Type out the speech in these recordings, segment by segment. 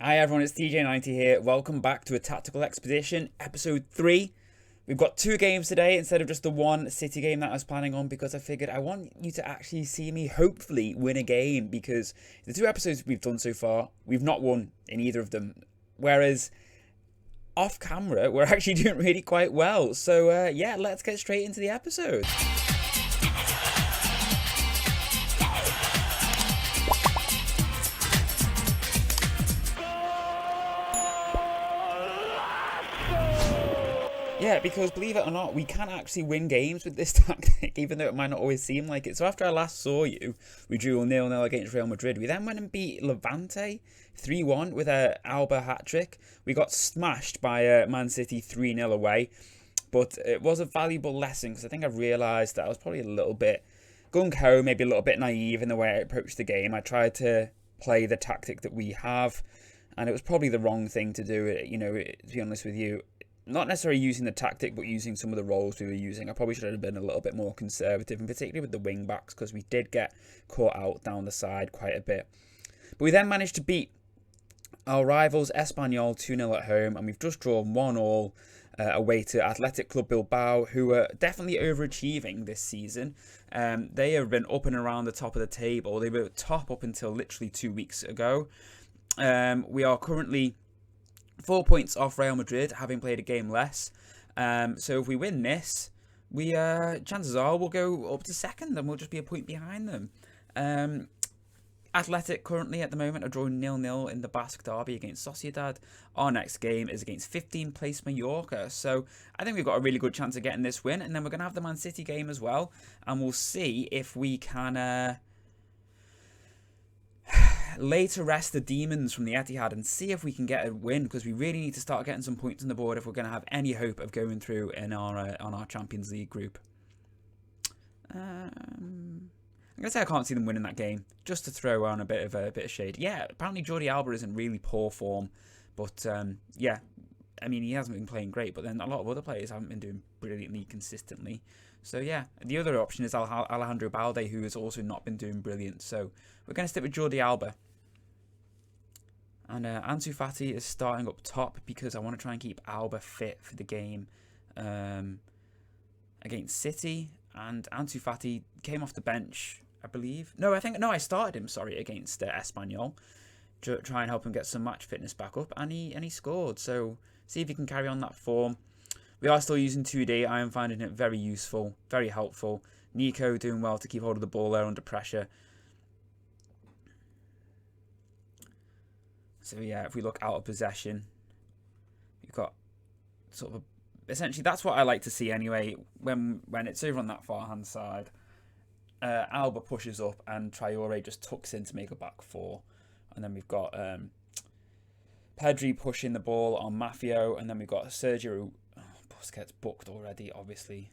Hi everyone, it's DJ90 here. Welcome back to a Tactical Expedition, episode 3. We've got 2 games today instead of just the one City game that I was planning on because I figured I want you to actually see me hopefully win a game, because the 2 episodes we've done so far, we've not won in either of them. Whereas off camera, we're actually doing really quite well. So yeah, let's get straight into the episode. Yeah, because believe it or not, we can actually win games with this tactic, even though it might not always seem like it. So after I last saw you, we drew 0-0 against Real Madrid. We then went and beat Levante 3-1 with a Alba hat-trick. We got smashed by Man City 3-0 away. But it was a valuable lesson, because I think I've realised that I was probably a little bit gung-ho, maybe a little bit naive in the way I approached the game. I tried to play the tactic that we have, and it was probably the wrong thing to do, you know, to be honest with you. Not necessarily using the tactic, but using some of the roles we were using. I probably should have been a little bit more conservative, and particularly with the wing backs, because we did get caught out down the side quite a bit. But we then managed to beat our rivals Espanyol 2-0 at home, and we've just drawn 1-1 away to Athletic Club Bilbao, who are definitely overachieving this season. They have been up and around the top of the table. They were top up until literally 2 weeks ago. We are currently 4 points off Real Madrid, having played a game less. So if we win this, we chances are we'll go up to second, and we'll just be a point behind them. Athletic currently at the moment are drawing 0-0 in the Basque Derby against Sociedad. Our next game is against 15th place Mallorca. So I think we've got a really good chance of getting this win, and then we're going to have the Man City game as well, and we'll see if we can later rest the demons from the Etihad and see if we can get a win, because we really need to start getting some points on the board if we're going to have any hope of going through in our on our Champions League group. I'm going to say I can't see them winning that game, just to throw on a bit of shade. Yeah, apparently Jordi Alba is in really poor form, but yeah, I mean, he hasn't been playing great, but then a lot of other players haven't been doing brilliantly consistently. So yeah, the other option is Alejandro Balde, who has also not been doing brilliant. So we're going to stick with Jordi Alba. And Ansu Fati is starting up top, because I want to try and keep Alba fit for the game against City. And Ansu Fati came off the bench, I believe. No, I started him, sorry, against Espanyol. Try and help him get some match fitness back up, and he scored. So see if he can carry on that form. We are still using 2D. I am finding it very useful, very helpful. Nico doing well to keep hold of the ball there under pressure. So yeah, if we look out of possession, you've got sort of essentially that's what I like to see anyway. When it's over on that far hand side, Alba pushes up and Traore just tucks in to make a back four, and then we've got Pedri pushing the ball on Mafio, and then we've got Sergio. Busquets booked already, obviously.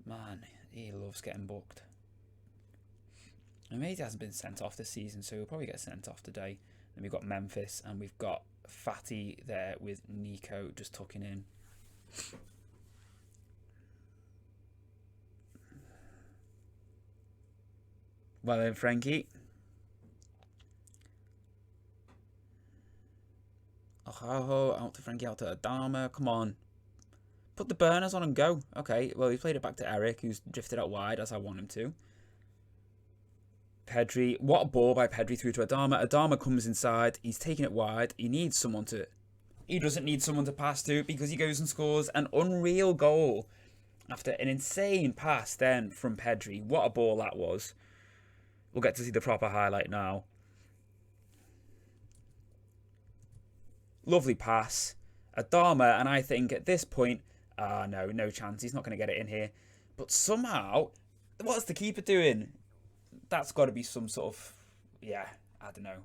Man, he loves getting booked. And maybe he hasn't been sent off this season, so he'll probably get sent off today. Then we've got Memphis, and we've got Fati there with Nico just tucking in. Well then, Frankie. Oh, out to Frankie, out to Adama. Come on. Put the burners on and go. Okay, well, he played it back to Eric, who's drifted out wide, as I want him to. Pedri. What a ball by Pedri through to Adama. Adama comes inside. He's taking it wide. He needs someone to... He doesn't need someone to pass to, because he goes and scores an unreal goal after an insane pass then from Pedri. What a ball that was. We'll get to see the proper highlight now. Lovely pass. Adama, and I think at this point... no chance. He's not going to get it in here. But somehow, what's the keeper doing? That's got to be some sort of, I don't know,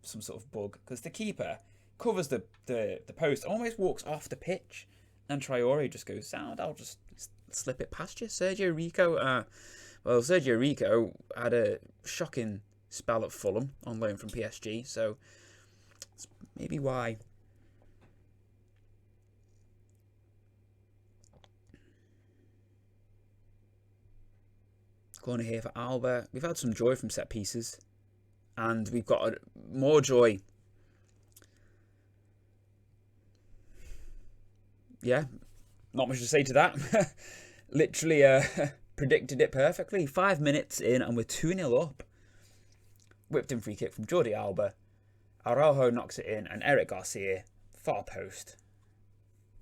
some sort of bug. Because the keeper covers the post, almost walks off the pitch, and Traore just goes, sound, I'll just slip it past you. Sergio Rico, Sergio Rico had a shocking spell at Fulham on loan from PSG, so that's maybe why. Corner here for Alba. We've had some joy from set pieces, and we've got more joy yeah, not much to say to that. Literally predicted it perfectly. 5 minutes in and we're 2-0 up. Whipped in free kick from Jordi Alba. Araujo knocks it in and Eric Garcia, far post.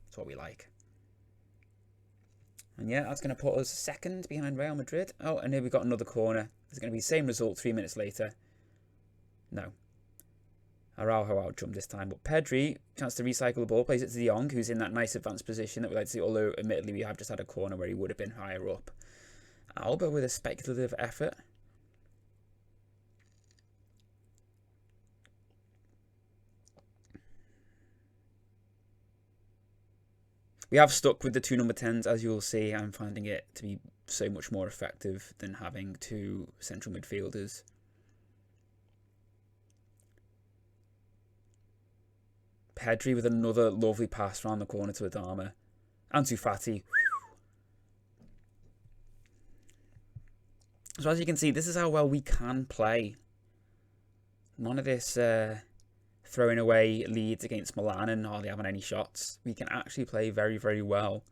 That's what we like. And yeah, that's going to put us second behind Real Madrid. Oh, and here we've got another corner. It's going to be the same result 3 minutes later. No. Araujo out-jumped this time. But Pedri, chance to recycle the ball, plays it to De Jong, who's in that nice advanced position that we like to see. Although, admittedly, we have just had a corner where he would have been higher up. Alba with a speculative effort. We have stuck with the 2 number 10s, as you'll see. I'm finding it to be so much more effective than having 2 central midfielders. Pedri with another lovely pass around the corner to Adama. Ansu Fati. So as you can see, this is how well we can play. None of this throwing away leads against Milan and hardly having any shots. We can actually play very, very well.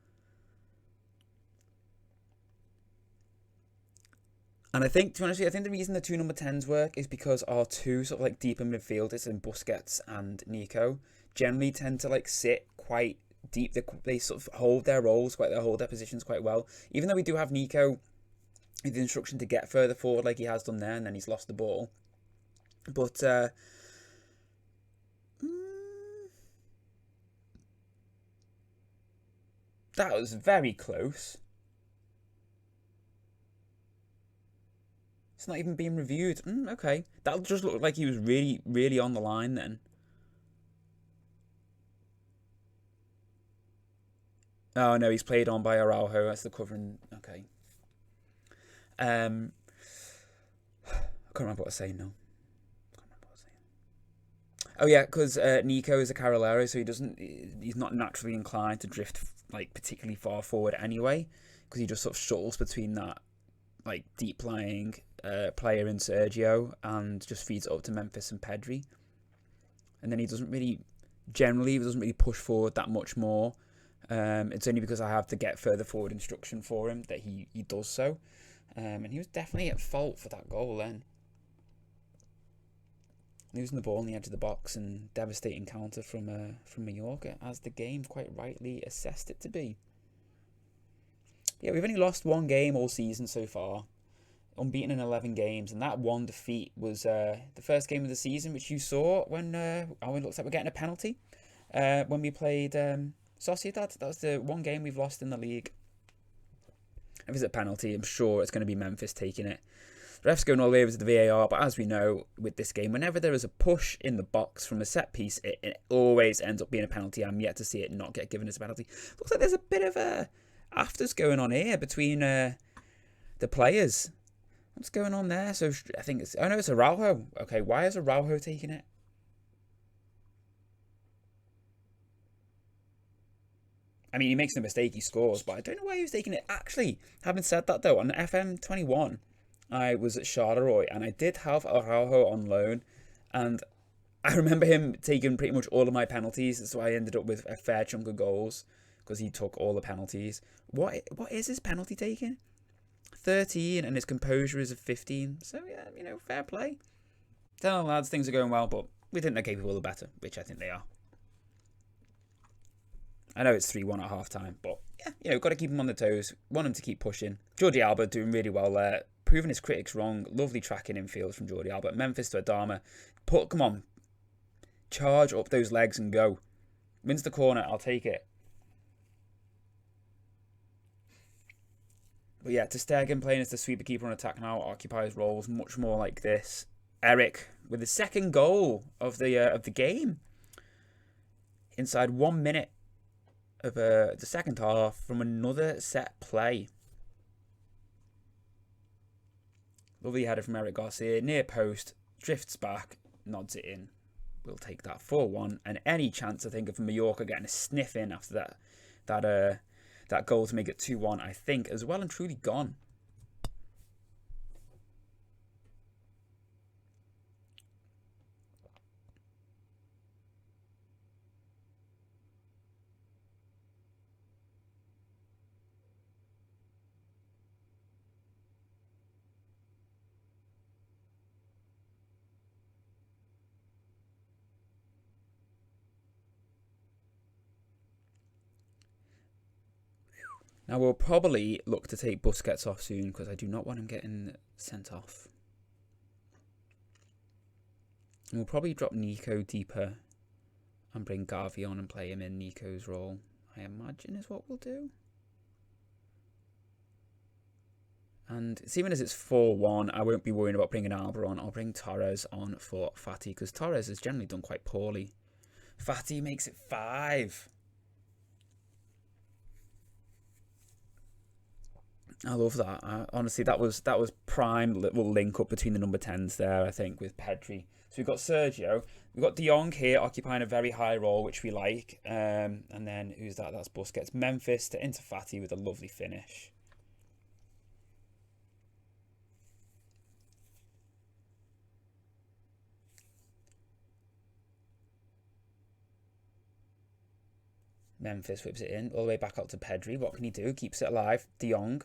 And I think, to be honest with you, I think the reason the 2 number 10s work is because our 2 sort of like deeper midfielders in Busquets and Nico generally tend to like sit quite deep. They sort of hold their roles, they hold their positions quite well. Even though we do have Nico with the instruction to get further forward like he has done there, and then he's lost the ball. But that was very close. It's not even being reviewed. Okay. That just looked like he was really, really on the line then. Oh, no, he's played on by Araujo. That's the covering. Okay. I can't remember what I was saying now. Oh, yeah, because Nico is a Carolero, so he's not naturally inclined to drift like particularly far forward anyway, because he just sort of shuttles between that like deep lying player in Sergio and just feeds it up to Memphis and Pedri, and then he doesn't really push forward that much more. It's only because I have to get further forward instruction for him that he does so, and he was definitely at fault for that goal then. Losing the ball on the edge of the box and devastating counter from Mallorca, as the game quite rightly assessed it to be. Yeah, we've only lost 1 game all season so far, unbeaten in 11 games, and that 1 defeat was the first game of the season, which you saw when it looks like we're getting a penalty when we played Sociedad. That was the 1 game we've lost in the league. If it's a penalty, I'm sure it's going to be Memphis taking it. The ref's going all the way over to the VAR, but as we know with this game, whenever there is a push in the box from a set piece, it always ends up being a penalty. I'm yet to see it not get given as a penalty. Looks like there's a bit of afters going on here between the players. What's going on there? So I think it's Araujo. Okay, why is Araujo taking it? I mean, he makes no mistake, he scores, but I don't know why he was taking it. Actually, having said that though, on FM21, I was at Charleroi and I did have Araujo on loan, and I remember him taking pretty much all of my penalties, so I ended up with a fair chunk of goals because he took all the penalties. What is his penalty taking? 13, and his composure is of 15. So yeah, fair play. Tell them lads, things are going well, but we think they're capable of better, which I think they are. I know it's 3-1 at half-time, but yeah, got to keep him on the toes. Want him to keep pushing. Jordi Alba doing really well there, proving his critics wrong. Lovely tracking infield from Jordi Alba. Memphis to Adama. Come on. Charge up those legs and go. Wins the corner, I'll take it. But yeah, ter Stegen playing as the sweeper keeper on attack now occupies roles much more like this. Eric with the second goal of the game. Inside 1 minute of the second half from another set play. Lovely header from Eric Garcia, near post, drifts back, nods it in. We'll take that 4-1, and any chance I think of Mallorca getting a sniff in after that goal to make it 2-1, I think, is well and truly gone. Now, we'll probably look to take Busquets off soon because I do not want him getting sent off. And we'll probably drop Nico deeper and bring Gavi on and play him in Nico's role, I imagine is what we'll do. And seeing as it's 4-1, I won't be worrying about bringing Alba on. I'll bring Torres on for Fati because Torres has generally done quite poorly. Fati makes it 5. I love that. Honestly, that was prime little link up between the number 10s there, I think, with Pedri. So we've got Sergio. We've got De Jong here occupying a very high role, which we like. And then, who's that? That's Busquets. Memphis to into Fati with a lovely finish. Memphis whips it in all the way back out to Pedri. What can he do? Keeps it alive. De Jong.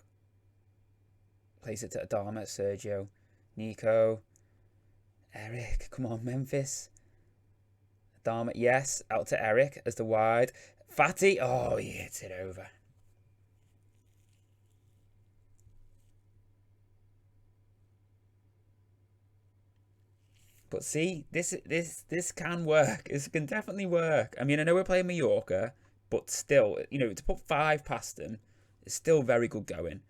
Plays it to Adama, Sergio, Nico, Eric. Come on, Memphis. Adama, yes. Out to Eric as the wide. Fati. Oh, he hits it over. But see, this can work. This can definitely work. I mean, I know we're playing Mallorca, but still, you know, to put 5 past them is still very good going.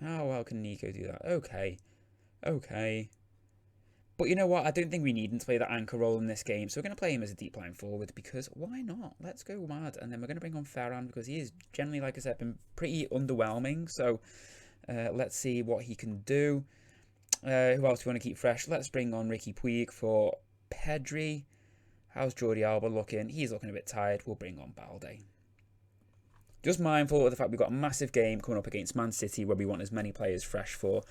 Oh, well, can Nico do that? Okay. But you know what? I don't think we need him to play that anchor role in this game. So we're going to play him as a deep line forward because why not? Let's go mad. And then we're going to bring on Ferran because he is generally, like I said, been pretty underwhelming. So let's see what he can do. Who else do we want to keep fresh? Let's bring on Ricky Puig for Pedri. How's Jordi Alba looking? He's looking a bit tired. We'll bring on Balde. Just mindful of the fact we've got a massive game coming up against Man City where we want as many players fresh for.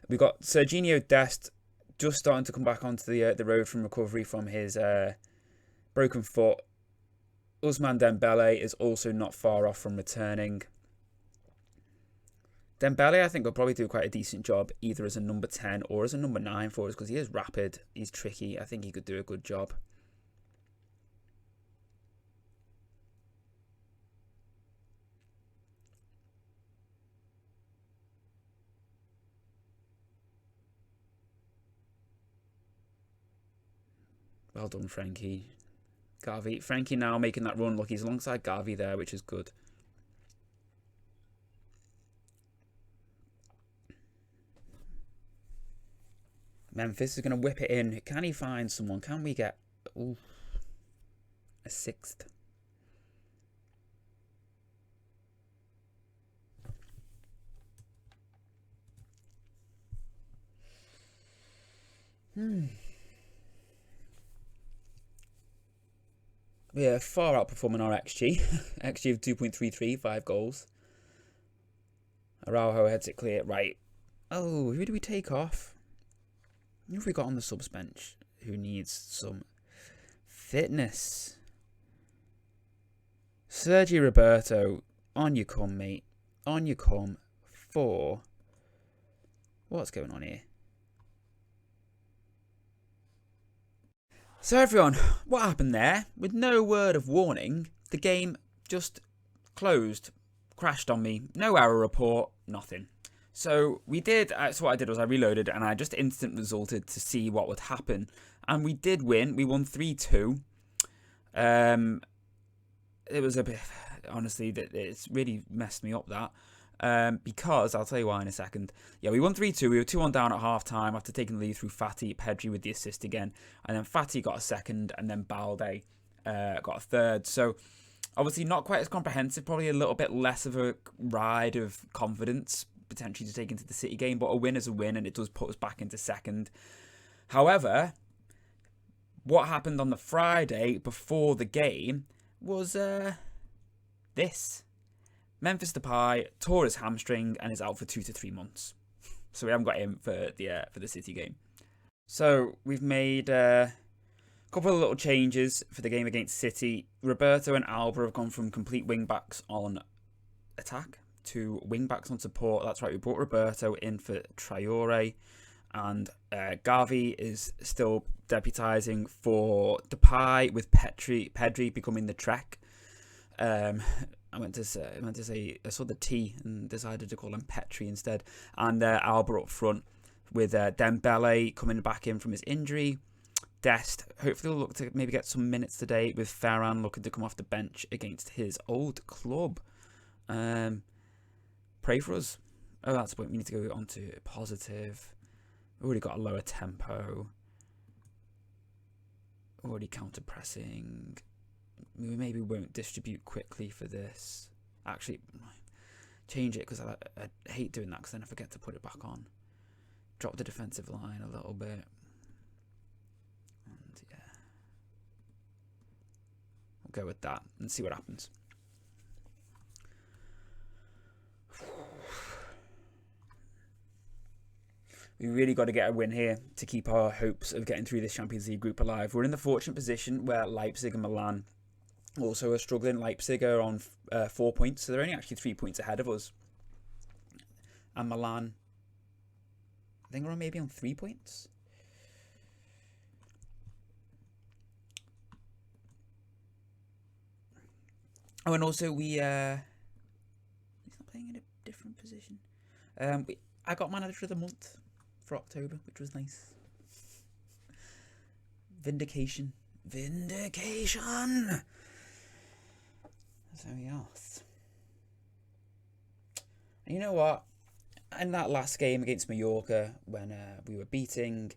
We've got Serginho Dest just starting to come back onto the road from recovery from his broken foot. Ousmane Dembele is also not far off from returning. Dembele, I think, will probably do quite a decent job either as a number 10 or as a number 9 for us because he is rapid, he's tricky. I think he could do a good job. Well done, Frankie. Gavi. Frankie now making that run. Look, he's alongside Gavi there, which is good. Memphis is going to whip it in. Can he find someone? Can we get a 6th? We're far outperforming our XG. XG of 2.33, 5 goals. Araujo heads it clear. Right. Oh, who do we take off? Who have we got on the subs bench who needs some fitness? Sergi Roberto, on you come, mate. On you come for... What's going on here? So everyone, what happened there? With no word of warning, the game just closed, crashed on me, no error report, nothing. So what I did was I reloaded and I just instant resulted to see what would happen. And we did win, we won 3-2. It was a bit, honestly, it's really messed me up that. Because, I'll tell you why in a second. Yeah, we won 3-2. We were 2-1 down at half-time after taking the lead through Fati. Pedri with the assist again. And then Fati got a second. And then Balde got a third. So, obviously not quite as comprehensive. Probably a little bit less of a ride of confidence, potentially, to take into the City game. But a win is a win. And it does put us back into second. However, what happened on the Friday before the game was this. Memphis Depay tore his hamstring and is out for 2 to 3 months. So we haven't got him for the City game. So we've made a couple of little changes for the game against City. Roberto and Alba have gone from complete wing-backs on attack to wing-backs on support. That's right, we brought Roberto in for Traore. And Gavi is still deputising for Depay with Pedri becoming the Trek. I meant to say I saw the T and decided to call him Petri instead. And Alba up front with Dembele coming back in from his injury. Dest hopefully will look to maybe get some minutes today, with Ferran looking to come off the bench against his old club. Pray for us. Oh, that's the point. We need to go on to positive. Already got a lower tempo. Already counter pressing. We maybe won't distribute quickly for this. Actually, change it, because I hate doing that, because then I forget to put it back on. Drop the defensive line a little bit. And yeah. We'll go with that and see what happens. We really got to get a win here to keep our hopes of getting through this Champions League group alive. We're in the fortunate position where Leipzig and Milan also are struggling. Leipzig are on 4 points, so they're only actually 3 points ahead of us. And Milan, I think we're maybe on 3 points. Oh, and also he's not playing in a different position. I got Manager of the Month for October, which was nice. Vindication. So yes. And you know what? In that last game against Mallorca, when we were beating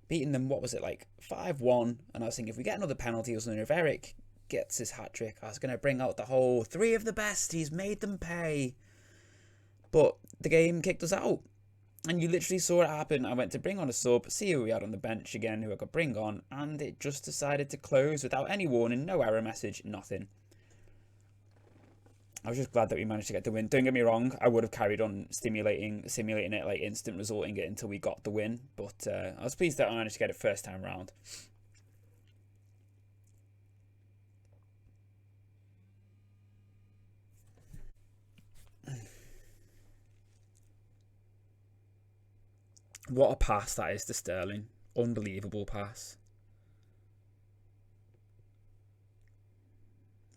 them, what was it, like 5-1? And I was thinking, if we get another penalty or something, if Eric gets his hat trick, I was going to bring out the whole 3 of the best, he's made them pay. But the game kicked us out. And you literally saw it happen. I went to bring on a sub, see who we had on the bench again, who I could bring on, and it just decided to close without any warning, no error message, nothing. I was just glad that we managed to get the win. Don't get me wrong, I would have carried on simulating it, like instant resulting it until we got the win. But I was pleased that I managed to get it first time round. What a pass that is to Sterling. Unbelievable pass.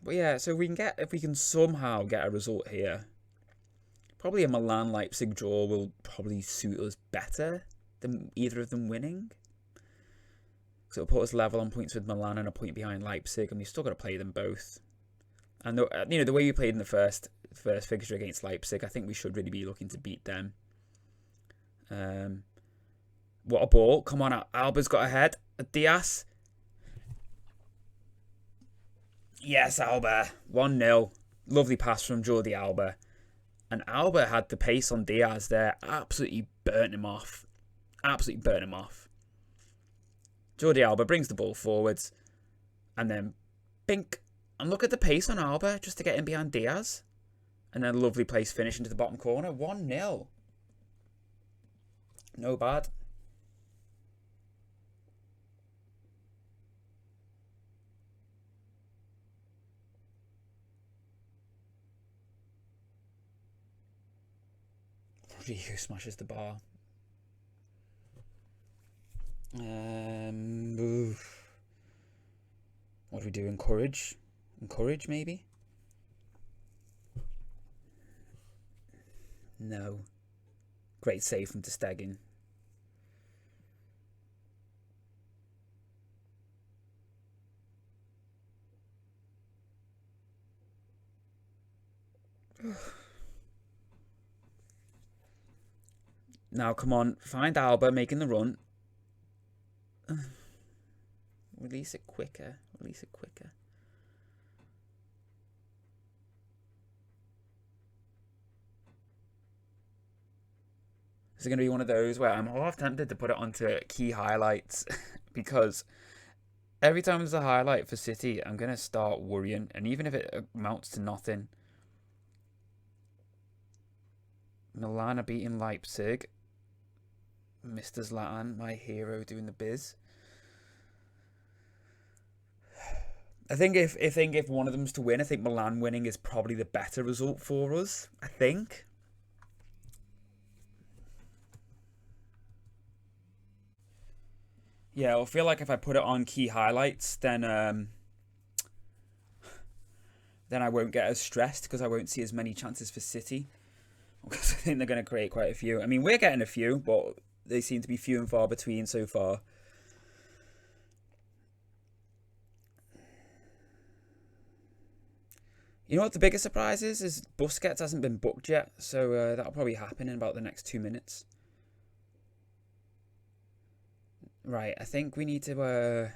But yeah, so if we can somehow get a result here, probably a Milan-Leipzig draw will probably suit us better than either of them winning. So it'll put us level on points with Milan and a point behind Leipzig, and we've still got to play them both. And the way we played in the first fixture against Leipzig, I think we should really be looking to beat them. What a ball. Come on, Alba's got ahead. Diaz. Yes, Alba. 1-0. Lovely pass from Jordi Alba. And Alba had the pace on Diaz there. Absolutely burnt him off. Jordi Alba brings the ball forwards. And then, bink. And look at the pace on Alba just to get in behind Diaz. And then a lovely place finish into the bottom corner. 1-0. No bad. Rodrigo smashes the bar. What do we do? Encourage? Encourage, maybe? No. Great save from Ter Stegen. Now, come on. Find Alba making the run. Release it quicker. Is it going to be one of those where I'm half tempted to put it onto key highlights because every time there's a highlight for City, I'm going to start worrying. And even if it amounts to nothing. Milan are beating Leipzig. Mr. Zlatan, my hero, doing the biz. I think if one of them's to win, I think Milan winning is probably the better result for us. I think. Yeah, I feel like if I put it on key highlights, then then I won't get as stressed because I won't see as many chances for City. Because I think they're going to create quite a few. I mean, we're getting a few, but they seem to be few and far between so far. You know what the biggest surprise is Busquets hasn't been booked yet, so that'll probably happen in about the next 2 minutes. Right, I think we need to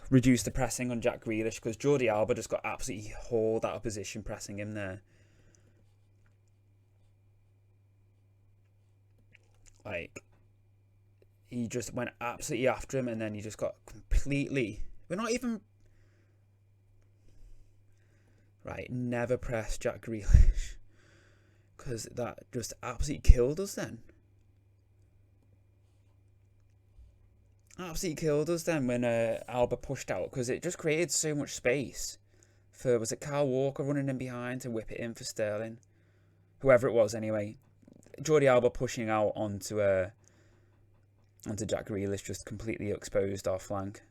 reduce the pressing on Jack Grealish because Jordi Alba just got absolutely hauled out of position pressing him there. Like, he just went absolutely after him and then he just got completely... We're not even... Right, never press Jack Grealish. Because that just absolutely killed us then. Absolutely killed us then when Alba pushed out. Because it just created so much space. For, was it Kyle Walker running in behind to whip it in for Sterling? Whoever it was anyway. Jordi Alba pushing out onto Jack Grealish just completely exposed our flank.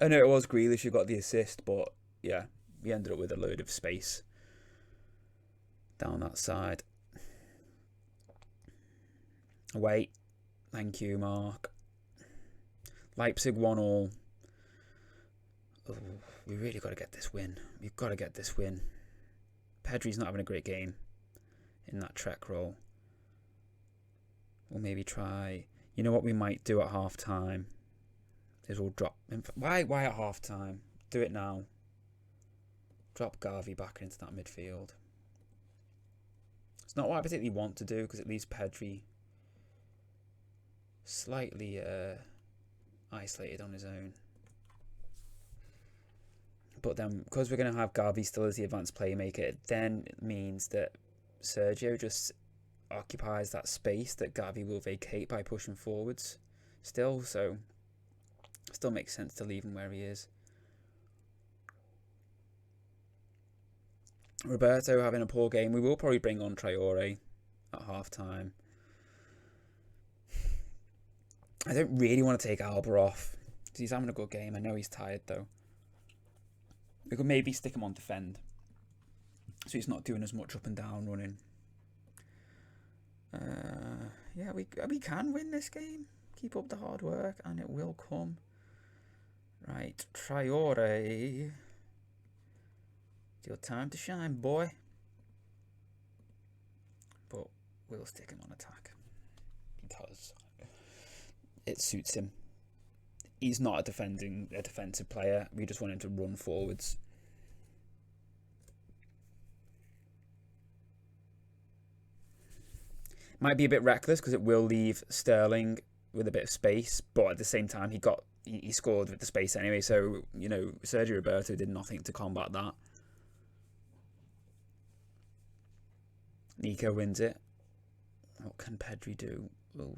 I know it was Grealish who got the assist, but yeah, we ended up with a load of space down that side. Wait, thank you, Mark. Leipzig 1-1. Oh, we really got to get this win. We've got to get this win. Pedri's not having a great game in that Trek role. We'll maybe try... You know what we might do at half-time? Is we'll drop... Why at half-time? Do it now. Drop Garvey back into that midfield. It's not what I particularly want to do because it leaves Pedri slightly isolated on his own. But then, because we're going to have Garvey still as the advanced playmaker, it then means that Sergio just occupies that space that Garvey will vacate by pushing forwards still. So, it still makes sense to leave him where he is. Roberto having a poor game. We will probably bring on Traore at half-time. I don't really want to take Alba off. He's having a good game. I know he's tired, though. We could maybe stick him on defend. So he's not doing as much up and down running. Yeah, we can win this game. Keep up the hard work and it will come. Right, Traore. It's your time to shine, boy. But we'll stick him on attack. Because it suits him. He's not a defensive player. We just want him to run forwards. Might be a bit reckless because it will leave Sterling with a bit of space, but at the same time he scored with the space anyway. So you know, Sergio Roberto did nothing to combat that. Nico wins it. What can Pedri do? Oh,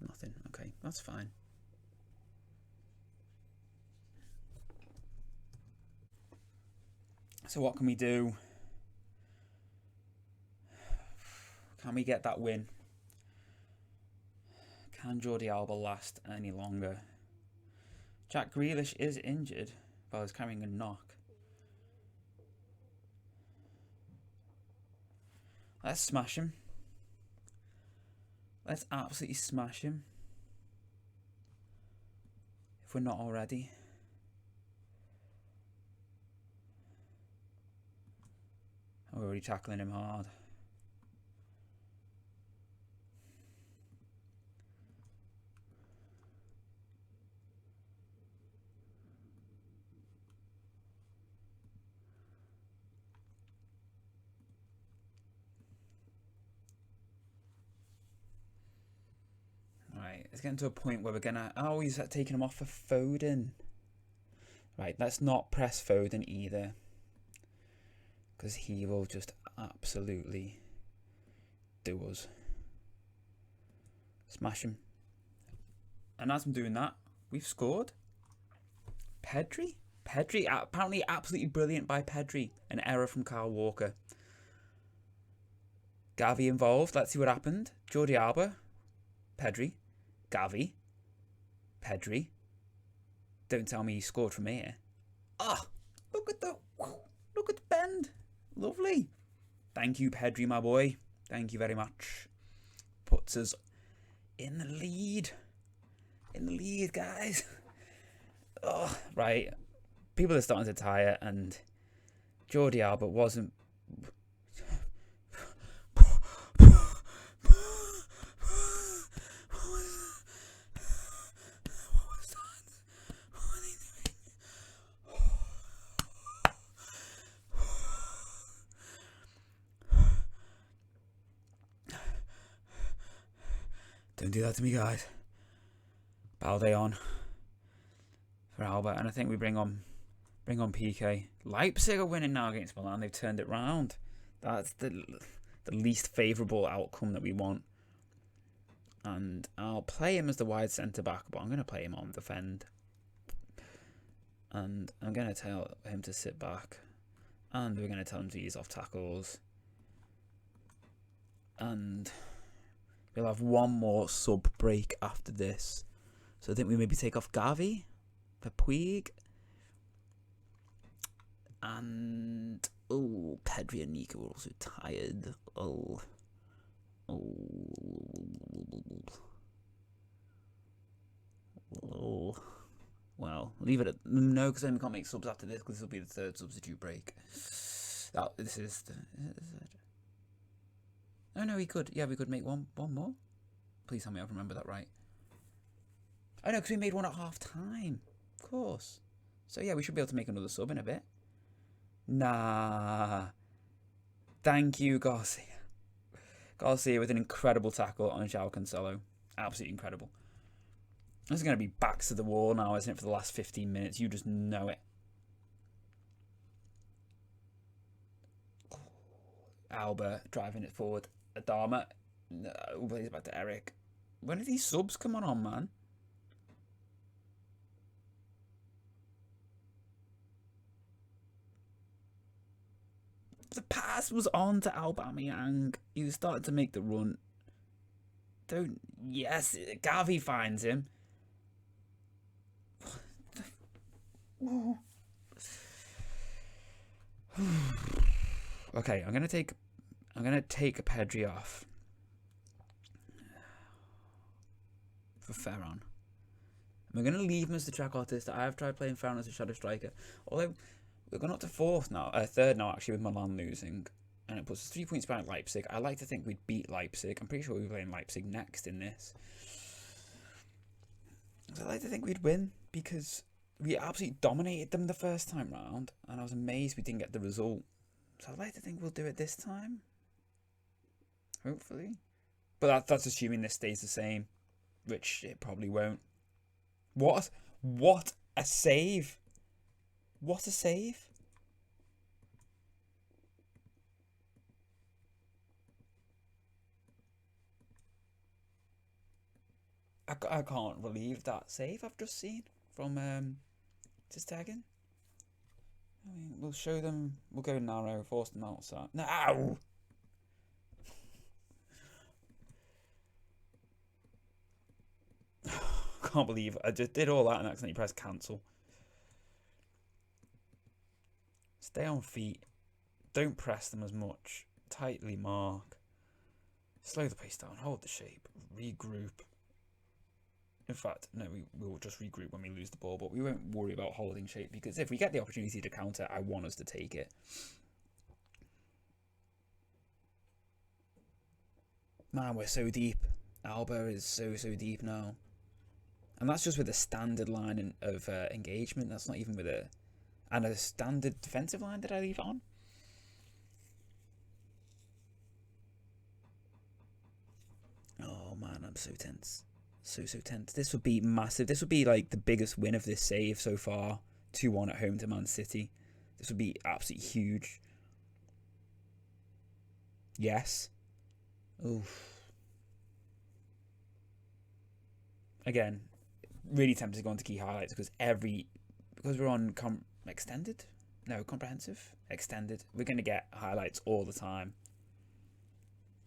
nothing. Okay, that's fine. So what can we do? Can we get that win? Can Jordi Alba last any longer? Jack Grealish is injured, but he's carrying a knock. Let's smash him. Let's absolutely smash him. If we're not already. We're already tackling him hard. Right, it's getting to a point where we're gonna... Oh, he's taking him off for Foden. Right, let's not press Foden either. Because he will just absolutely do us. Smash him. And as I'm doing that, we've scored. Pedri? Pedri, apparently absolutely brilliant by Pedri. An error from Kyle Walker. Gavi involved. Let's see what happened. Jordi Alba. Pedri. Gavi. Pedri. Don't tell me he scored from here. Ah, look at the bend. Lovely. Thank you, Pedri, my boy. Thank you very much. Puts us in the lead. In the lead, guys. Oh, right. People are starting to tire, and Jordi Alba wasn't. Don't do that to me, guys. Balde on for Alba, and I think we bring on PK. Leipzig are winning now against Milan. They've turned it round. That's the least favourable outcome that we want. And I'll play him as the wide centre back, but I'm going to play him on defend. And I'm going to tell him to sit back, and we're going to tell him to use off tackles. And we'll have one more sub break after this. So I think we maybe take off Gavi for Puig. And, oh, Pedri and Nico are also tired. Oh. Well, leave it at... No, because then we can't make subs after this, because this will be the third substitute break. This is the... Oh, no, we could. Yeah, we could make one more. Please tell me I remember that right. Oh, no, because we made one at half time. Of course. So, yeah, we should be able to make another sub in a bit. Nah. Thank you, Garcia. Garcia with an incredible tackle on João Cancelo. Absolutely incredible. This is going to be backs to the wall now, isn't it, for the last 15 minutes? You just know it. Alba driving it forward. Adama. No, plays back to Eric. When are these subs coming on, man? The pass was on to Aubameyang. He was starting to make the run. Yes, Gavi finds him. Okay, I'm gonna take Pedri off for Ferran. I'm gonna leave him as the track artist. I have tried playing Ferran as a shadow striker, although we're going up to third now actually, with Milan losing, and it puts us 3 points behind Leipzig. I like to think we'd beat Leipzig. I'm pretty sure we're playing Leipzig next in this. So I like to think we'd win, because we absolutely dominated them the first time round, and I was amazed we didn't get the result. So I'd like to think we'll do it this time. Hopefully. But that's assuming this stays the same, which it probably won't. What a save! What a save! I can't believe that save I've just seen from Ter Stegen. I mean, we'll show them. We'll go narrow, force them outside. No! Can't believe I just did all that and accidentally pressed cancel. Stay on feet. Don't press them as much. Tightly mark. Slow the pace down. Hold the shape. Regroup. In fact, no, we will just regroup when we lose the ball, but we won't worry about holding shape, because if we get the opportunity to counter, I want us to take it. Man, we're so deep. Alba is so deep now. And that's just with a standard line of engagement. That's not even with a standard defensive line. Did I leave on? Oh man, I'm so tense. So tense. This would be massive. This would be like the biggest win of this save so far. 2-1 at home to Man City. This would be absolutely huge. Yes. Oof. Again, really tempted to go into key highlights, because we're on comprehensive, extended. We're going to get highlights all the time.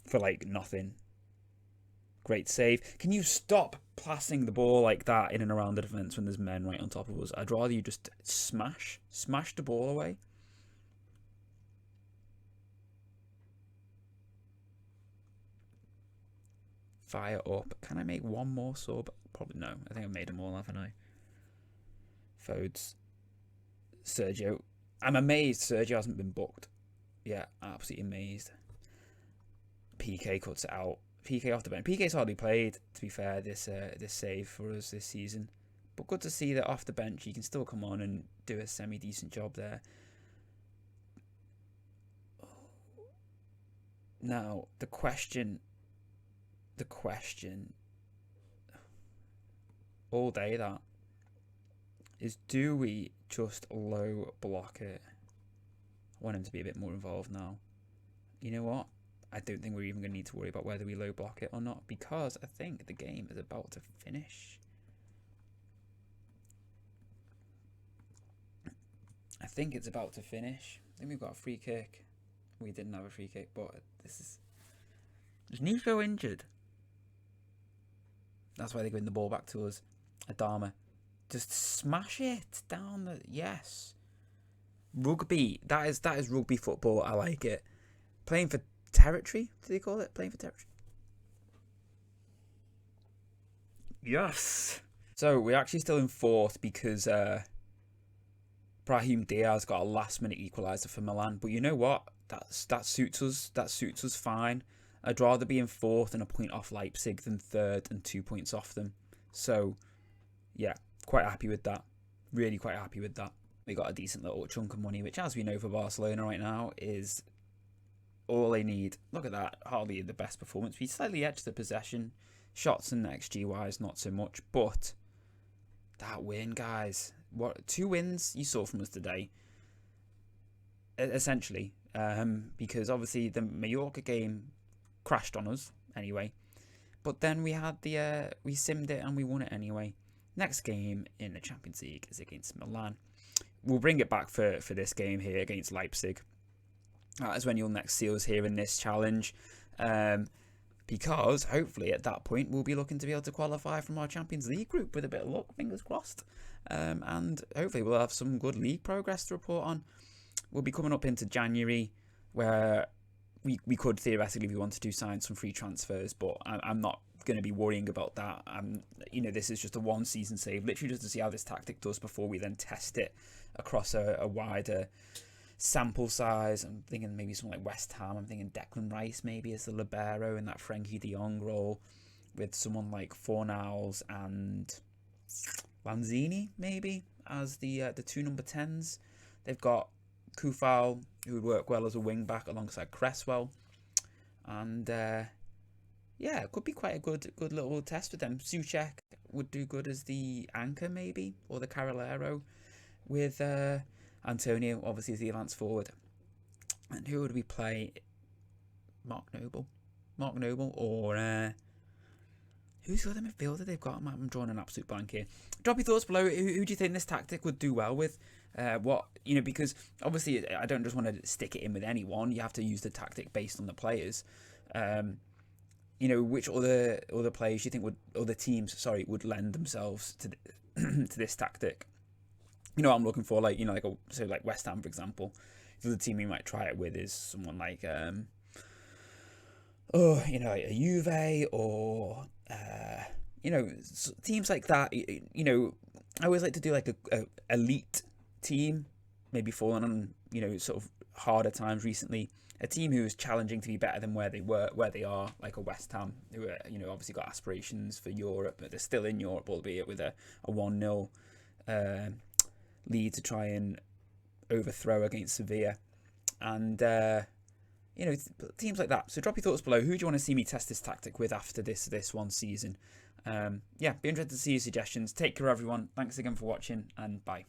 for like nothing. Great save. Can you stop passing the ball like that in and around the defence when there's men right on top of us? I'd rather you just smash the ball away. Fire up. Can I make one more sub? Probably no. I think I've made them all, haven't I? Fodes. Sergio. I'm amazed Sergio hasn't been booked. Yeah, absolutely amazed. PK cuts it out. PK off the bench. PK's hardly played, to be fair, this save for us this season. But good to see that off the bench he can still come on and do a semi-decent job there. Now, the question all day that is, do we just low block it? I want him to be a bit more involved now. You know what? I don't think we're even going to need to worry about whether we low block it or not, because I think the game is about to finish. I think it's about to finish. I think we've got a free kick. We didn't have a free kick, but is Nico injured? That's why they're giving the ball back to us. Adama. Just smash it down the... Yes. Rugby. That is rugby football. I like it. Playing for territory, do they call it? Playing for territory. Yes. So we're actually still in fourth because Brahim Diaz got a last-minute equaliser for Milan. But you know what? That suits us. That suits us fine. I'd rather be in fourth and a point off Leipzig than third and 2 points off them. So, yeah, quite happy with that. Really quite happy with that. We got a decent little chunk of money, which, as we know for Barcelona right now, is all they need. Look at that. Hardly the best performance. We slightly edged the possession. Shots and XG-wise, not so much. But that win, guys. What 2 wins you saw from us today. Essentially. Because, obviously, the Mallorca game crashed on us anyway, but then we had we simmed it and we won it anyway. Next game in the Champions League is against Milan. We'll bring it back for this game here against Leipzig. That is when you'll next see us here in this challenge, because hopefully at that point we'll be looking to be able to qualify from our Champions League group with a bit of luck, fingers crossed, and hopefully we'll have some good league progress to report on. We'll be coming up into January where we could theoretically, if we wanted to, sign some free transfers, but I'm not going to be worrying about that. This is just a one-season save, literally just to see how this tactic does before we then test it across a wider sample size. I'm thinking maybe someone like West Ham. I'm thinking Declan Rice maybe as the libero in that Frenkie de Jong role, with someone like Fornals and Lanzini maybe as the 2 number 10s. They've got Kufal, who would work well as a wing back alongside Cresswell, and yeah, it could be quite a good little test for them. Souček would do good as the anchor maybe, or the Carrilero, with Antonio obviously as the advance forward. And who would we play? Mark Noble, or who's the other midfielder they've got? I'm drawing an absolute blank here. Drop your thoughts below. Who do you think this tactic would do well with? Because obviously I don't just want to stick it in with anyone. You have to use the tactic based on the players. Which other players you think other teams would lend themselves to to this tactic? I'm looking for like West Ham, for example. The other team you might try it with is someone like a Juve or teams like that. I always like to do like a elite team, maybe fallen on sort of harder times recently. A team who is challenging to be better than where they are, like a West Ham, who are, obviously got aspirations for Europe, but they're still in Europe, albeit with a 1-0 lead to try and overthrow against Sevilla. And teams like that. So drop your thoughts below. Who do you want to see me test this tactic with after this one season? Be interested to see your suggestions. Take care, everyone. Thanks again for watching, and bye.